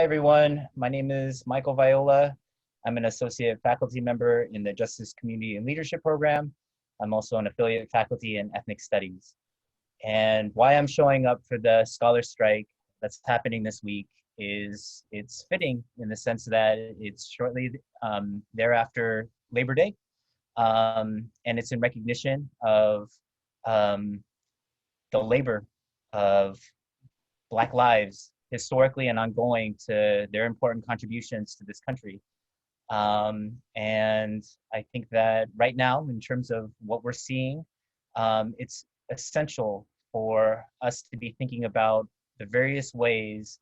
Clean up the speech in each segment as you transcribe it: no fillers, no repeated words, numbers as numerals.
everyone. My name is Michael Viola. I'm an associate faculty member in the Justice, Community, and Leadership program. I'm also an affiliate faculty in ethnic studies. And why I'm showing up for the scholar strike that's happening this week is it's fitting in the sense that it's shortly thereafter Labor Day. And it's in recognition of the labor of Black lives historically and ongoing to their important contributions to this country. And I think that right now, in terms of what we're seeing, it's essential for us to be thinking about the various ways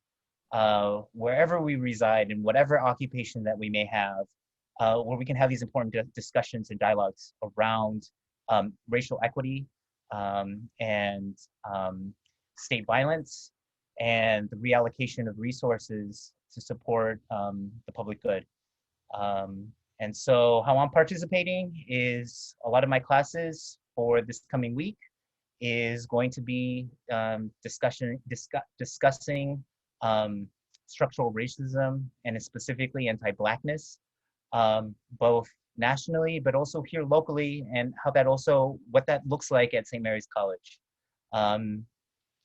wherever we reside in whatever occupation that we may have, where we can have these important discussions and dialogues around racial equity and state violence and the reallocation of resources to support the public good. And so how I'm participating is a lot of my classes for this coming week is going to be discussing structural racism and specifically anti-Blackness, both nationally, but also here locally, and how that also, what that looks like at St. Mary's College.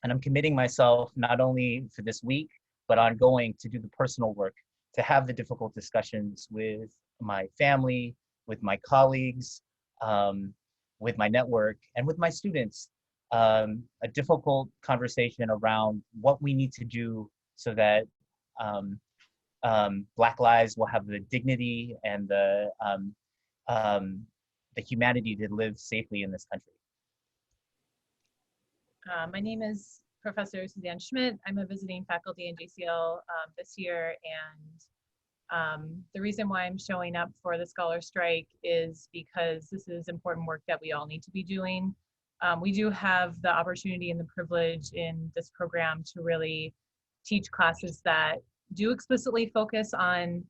And I'm committing myself not only for this week, but ongoing to do the personal work, to have the difficult discussions with my family, with my colleagues, with my network, and with my students. A difficult conversation around what we need to do so that Black lives will have the dignity and the humanity to live safely in this country. My name is Professor Suzanne Schmidt. I'm a visiting faculty in JCL this year, and the reason why I'm showing up for the scholar strike is because this is important work that we all need to be doing. We do have the opportunity and the privilege in this program to really teach classes that do explicitly focus on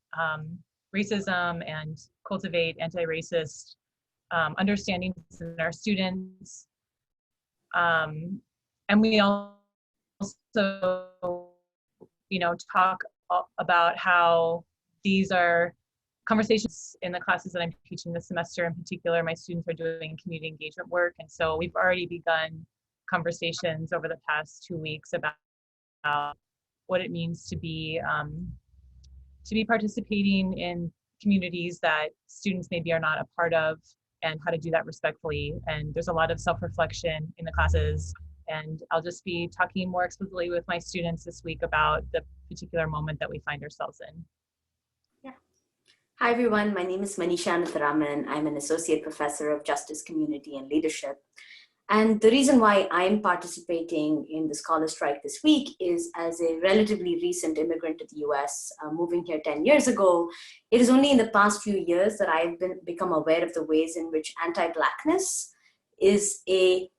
racism and cultivate anti-racist understandings in our students. And we also, talk about how these are conversations in the classes that I'm teaching this semester. In particular, my students are doing community engagement work. And so we've already begun conversations over the past 2 weeks about what it means to be participating in communities that students maybe are not a part of, and how to do that respectfully. And there's a lot of self-reflection in the classes. And I'll just be talking more explicitly with my students this week about the particular moment that we find ourselves in. Yeah. Hi, everyone. My name is Manisha. I'm an associate professor of justice, community, and leadership. And the reason why I'm participating in the scholar strike this week is as a relatively recent immigrant to the US, moving here 10 years ago. It is only in the past few years that I've become aware of the ways in which anti-Blackness is a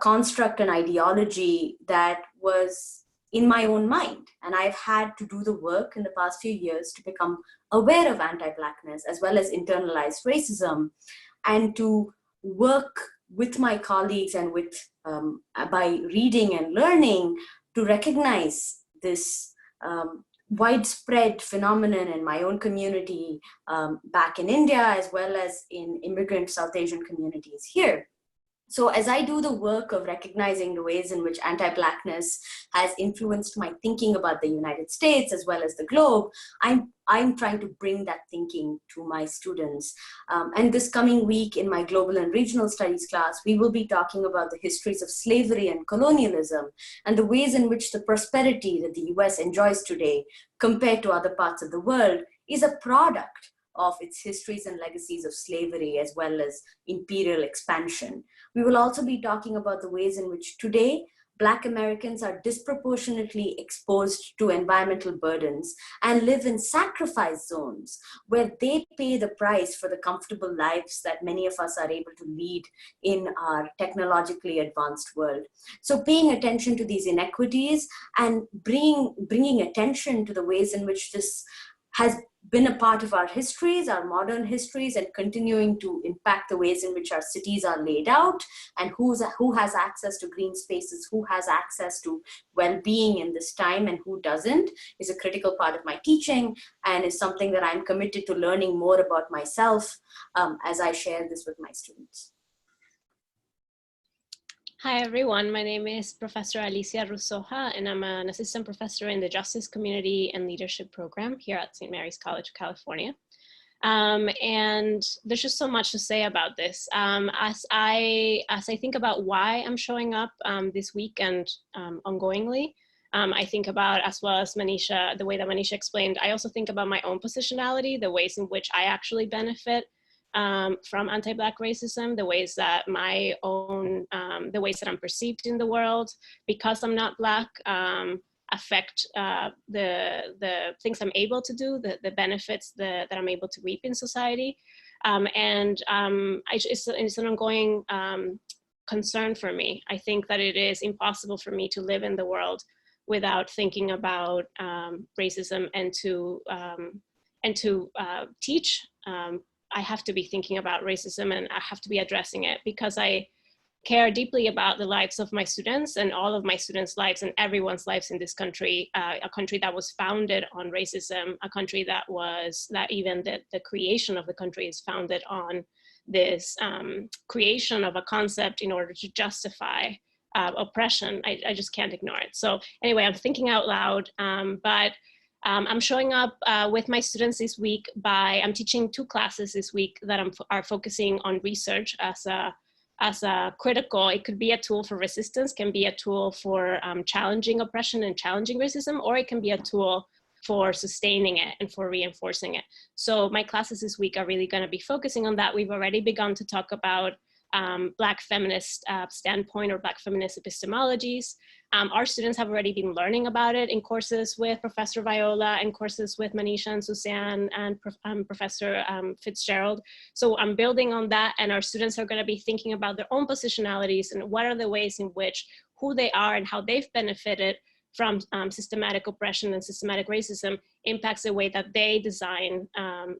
construct and ideology that was in my own mind. And I've had to do the work in the past few years to become aware of anti-Blackness as well as internalized racism, and to work with my colleagues and with by reading and learning to recognize this widespread phenomenon in my own community back in India, as well as in immigrant South Asian communities here. So as I do the work of recognizing the ways in which anti-Blackness has influenced my thinking about the United States as well as the globe, I'm trying to bring that thinking to my students. And this coming week in my global and regional studies class, we will be talking about the histories of slavery and colonialism and the ways in which the prosperity that the US enjoys today compared to other parts of the world is a product of its histories and legacies of slavery as well as imperial expansion. We will also be talking about the ways in which today Black Americans are disproportionately exposed to environmental burdens and live in sacrifice zones where they pay the price for the comfortable lives that many of us are able to lead in our technologically advanced world. So paying attention to these inequities and bringing attention to the ways in which this has been a part of our histories, our modern histories, and continuing to impact the ways in which our cities are laid out, and who has access to green spaces, who has access to well-being in this time, and who doesn't, is a critical part of my teaching, and is something that I'm committed to learning more about myself as I share this with my students. Hi, everyone. My name is Professor Alicia Rusoja, and I'm an assistant professor in the Justice, Community, and Leadership program here at St. Mary's College of California. And there's just so much to say about this. As I think about why I'm showing up this week and ongoingly, I think about, as well as Manisha, the way that Manisha explained, I also think about my own positionality, the ways in which I actually benefit from anti-Black racism, the ways that my own, the ways that I'm perceived in the world because I'm not Black affect the things I'm able to do, the benefits that I'm able to reap in society. It's an ongoing concern for me. I think that it is impossible for me to live in the world without thinking about racism and to teach. I have to be thinking about racism, and I have to be addressing it because I care deeply about the lives of my students and all of my students' lives and everyone's lives in this country, a country that was founded on racism, a country that even the creation of the country is founded on this creation of a concept in order to justify oppression. I just can't ignore it. So anyway, I'm thinking out loud, but I'm showing up with my students this week I'm teaching 2 classes this week that are focusing on research as a critical, it could be a tool for resistance, can be a tool for challenging oppression and challenging racism, or it can be a tool for sustaining it and for reinforcing it. So my classes this week are really going to be focusing on that. We've already begun to talk about Black feminist standpoint or Black feminist epistemologies. Our students have already been learning about it in courses with Professor Viola and courses with Manisha and Suzanne and Professor Fitzgerald. So I'm building on that, and our students are going to be thinking about their own positionalities and what are the ways in which who they are and how they've benefited from systematic oppression and systematic racism impacts the way that they design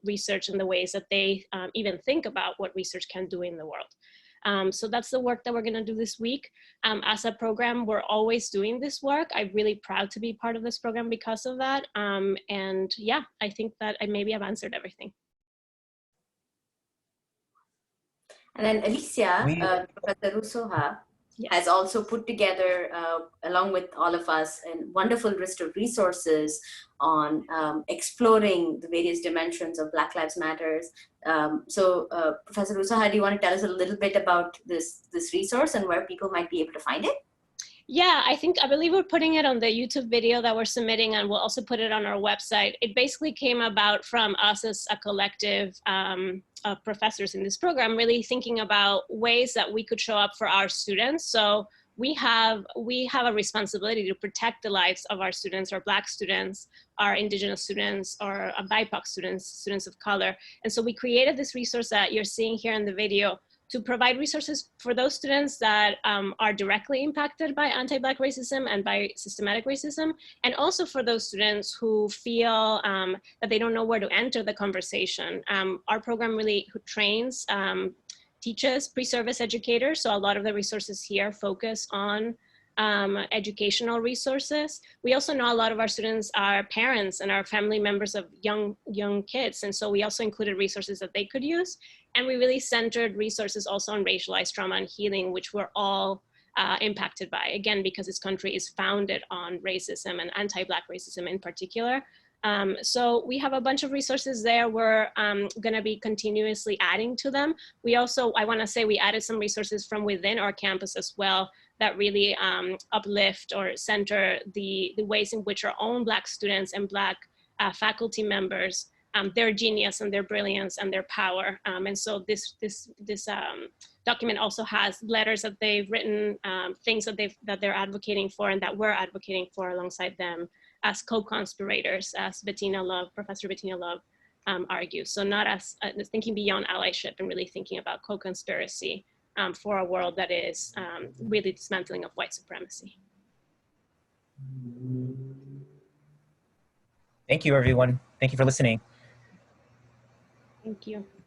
research and the ways that they even think about what research can do in the world. So that's the work that we're gonna do this week. As a program, we're always doing this work. I'm really proud to be part of this program because of that. And yeah, I think that maybe I've answered everything. And then Alicia, Professor Rusoja, has also put together, along with all of us, a wonderful list of resources on exploring the various dimensions of Black Lives Matters. So Professor Rusoja, do you want to tell us a little bit about this resource and where people might be able to find it? Yeah, I believe we're putting it on the YouTube video that we're submitting, and we'll also put it on our website. It basically came about from us as a collective of professors in this program, really thinking about ways that we could show up for our students. So we have a responsibility to protect the lives of our students, our Black students, our Indigenous students, or BIPOC students, students of color. And so we created this resource that you're seeing here in the video to provide resources for those students that are directly impacted by anti-Black racism and by systematic racism, and also for those students who feel that they don't know where to enter the conversation. Our program really trains, teaches pre-service educators, so a lot of the resources here focus on educational resources. We also know a lot of our students are parents and are family members of young kids, and so we also included resources that they could use. And we really centered resources also on racialized trauma and healing, which we're all impacted by, again, because this country is founded on racism and anti-Black racism in particular. So we have a bunch of resources there. We're gonna be continuously adding to them. We also, I wanna say, we added some resources from within our campus as well that really uplift or center the ways in which our own Black students and Black faculty members, their genius and their brilliance and their power. And so this document also has letters that they've written, things that they're advocating for and that we're advocating for alongside them as co-conspirators, as Professor Bettina Love argues. So not as thinking beyond allyship and really thinking about co-conspiracy for a world that is really dismantling of white supremacy. Thank you, everyone. Thank you for listening. Thank you.